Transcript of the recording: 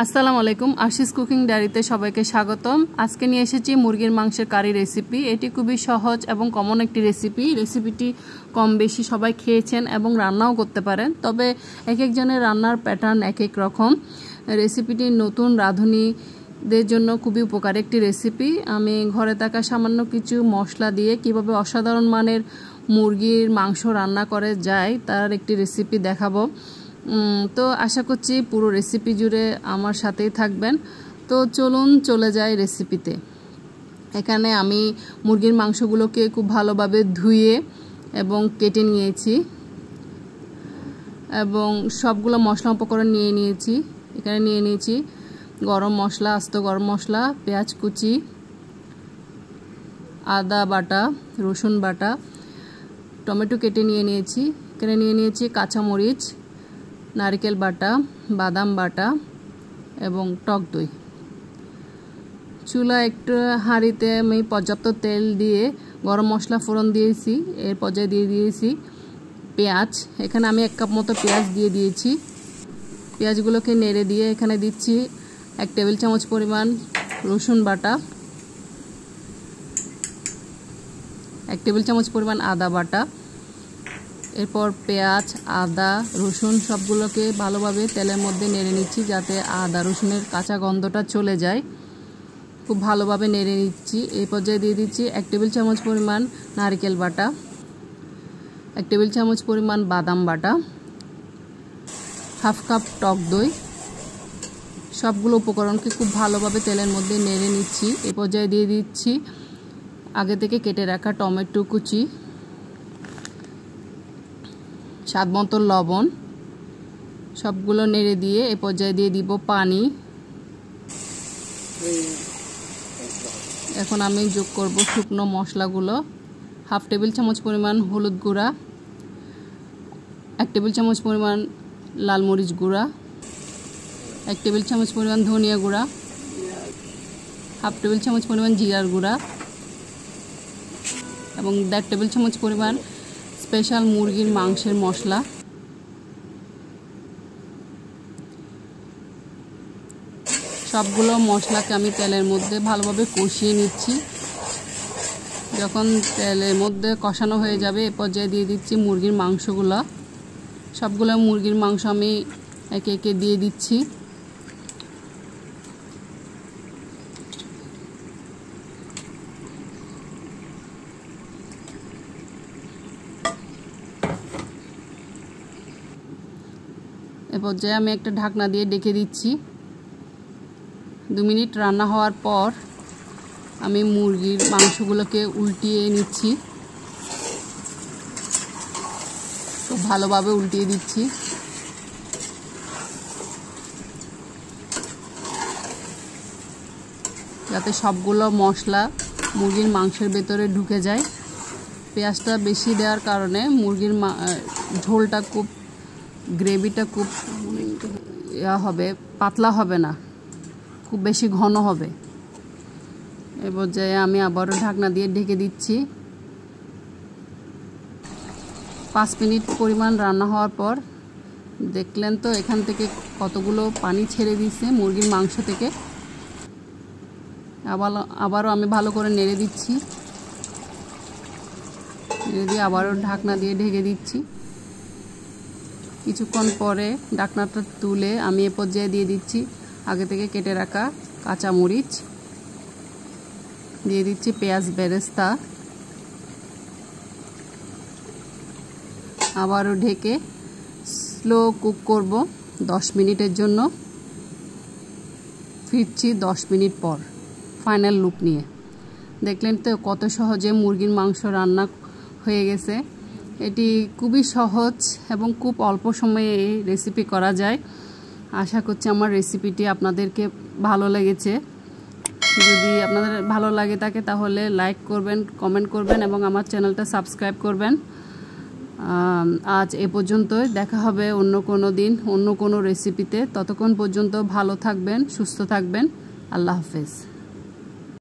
আসসালামু আলাইকুম, আশিস কুকিং ডায়েরিতে সবাইকে স্বাগতম। আজকে নিয়ে এসেছি মুরগির মাংসের কারি রেসিপি। এটি খুবই সহজ এবং কমন একটি রেসিপি। রেসিপিটি কম বেশি সবাই খেয়েছেন এবং রান্নাও করতে পারেন, তবে এক একজনের রান্নার প্যাটার্ন এক এক রকম। রেসিপিটি নতুন রাঁধুনিদের জন্য খুবই উপকারী একটি রেসিপি। আমি ঘরে থাকা সামান্য কিছু মশলা দিয়ে কিভাবে অসাধারণ মানের মুরগির মাংস রান্না করে যায় তার একটি রেসিপি দেখাবো। তো আশা করছি পুরো রেসিপি জুড়ে আমার সাথেই থাকবেন। তো চলুন চলে যাই রেসিপিতে। এখানে আমি মুরগির মাংসগুলোকে খুব ভালোভাবে ধুয়ে এবং কেটে নিয়েছি এবং সবগুলো মশলা উপকরণ নিয়ে নিয়েছি। এখানে নিয়ে নিয়েছি গরম মশলা, আস্ত গরম মশলা, পেঁয়াজ কুচি, আদা বাটা, রসুন বাটা, টমেটো কেটে নিয়ে নিয়েছি। এখানে নিয়ে নিয়েছি কাঁচামরিচ, নারকেল বাটা, বাদাম বাটা এবং টক দই। চুলা একটু হাঁড়িতে আমি পর্যাপ্ত তেল দিয়ে গরম মশলা ফোড়ন দিয়েছি। এর পর্যায়ে দিয়ে দিয়েছি পেঁয়াজ। এখানে আমি 1 কাপ মতো পেঁয়াজ দিয়ে দিয়েছি। পেঁয়াজগুলোকে নেড়ে দিয়ে এখানে দিচ্ছি 1 টেবিল চামচ পরিমাণ রসুন বাটা, 1 টেবিল চামচ পরিমাণ আদা বাটা। এরপর পেঁয়াজ, আদা, রসুন সবগুলোকে ভালোভাবে তেলের মধ্যে নেড়ে নিচ্ছি যাতে আদা রসুনের কাঁচা গন্ধটা চলে যায়। খুব ভালোভাবে নেড়ে নিচ্ছি। এই পর্যায়ে দিয়ে দিচ্ছি 1 টেবিল চামচ পরিমাণ নারকেল বাটা, 1 টেবিল চামচ পরিমাণ বাদাম বাটা, 1/2 কাপ টক দই। সবগুলো উপকরণকে খুব ভালোভাবে তেলের মধ্যে নেড়ে নিচ্ছি। এই পর্যায়ে দিয়ে দিচ্ছি আগে থেকে কেটে রাখা টমেটো কুচি, স্বাদ মতো লবণ। সবগুলো নেড়ে দিয়ে এ পর্যায়ে দিয়ে দিব পানি। এখন আমি যোগ করব শুকনো মশলাগুলো। 1/2 টেবিল চামচ পরিমাণ হলুদ গুঁড়া, 1 টেবিল চামচ পরিমাণ লাল মরিচ গুঁড়া, 1 টেবিল চামচ পরিমাণ ধনিয়া গুঁড়া, 1/2 টেবিল চামচ পরিমাণ জিরার গুঁড়া এবং 1.5 টেবিল চামচ পরিমাণ স্পেশাল মুরগির মাংসের মশলা। সবগুলো মশলাকে আমি তেলের মধ্যে ভালোভাবে কষিয়ে নিচ্ছি। যখন তেলের মধ্যে কষানো হয়ে যাবে এ পর্যায়ে দিয়ে দিচ্ছি মুরগির মাংসগুলো। সবগুলো মুরগির মাংস আমি একে একে দিয়ে দিচ্ছি। এ পর্যায়ে আমি একটা ঢাকনা দিয়ে ঢেকে দিচ্ছি। 2 মিনিট রান্না হওয়ার পর আমি মুরগির মাংসগুলোকে উল্টিয়ে নিচ্ছি। খুব ভালোভাবে উল্টিয়ে দিচ্ছি। যাতে সবগুলো মশলা মুরগির মাংসের ভেতরে ঢুকে যায়। পেঁয়াজটা বেশি দেওয়ার কারণে মুরগির ঝোলটা খুব, গ্রেভিটা খুব হবে, পাতলা হবে না, খুব বেশি ঘন হবে। এ পর্যায়ে আমি আবারও ঢাকনা দিয়ে ঢেকে দিচ্ছি। 5 মিনিট পরিমাণ রান্না হওয়ার পর দেখলেন তো এখান থেকে কতগুলো পানি ছেড়ে দিচ্ছে মুরগির মাংস থেকে। আবারও আমি ভালো করে নেড়ে দিচ্ছি। নেড়ে দিয়ে আবারও ঢাকনা দিয়ে ঢেকে দিচ্ছি। কিছুক্ষণ পরে ঢাকনাটা তুলে আমি এ পর্যায়ে দিয়ে দিচ্ছি আগে থেকে কেটে রাখা কাঁচামরিচ, দিয়ে দিচ্ছি পেঁয়াজ বেরেস্তা। আবারও ঢেকে স্লো কুক করব 10 মিনিটের জন্য। ফিরছি 10 মিনিট পর ফাইনাল লুক নিয়ে। দেখলেন তো কত সহজে মুরগির মাংস রান্না হয়ে গেছে। এটি খুবই সহজ এবং খুব অল্প সময়ে এই রেসিপি করা যায়। আশা করছি আমার রেসিপিটি আপনাদেরকে ভালো লেগেছে। যদি আপনাদের ভালো লাগে থাকে তাহলে লাইক করবেন, কমেন্ট করবেন এবং আমার চ্যানেলটা সাবস্ক্রাইব করবেন। আজ এ পর্যন্তই। দেখা হবে অন্য কোনো দিন অন্য কোনো রেসিপিতে। ততক্ষণ পর্যন্ত ভালো থাকবেন, সুস্থ থাকবেন। আল্লাহ হাফেজ।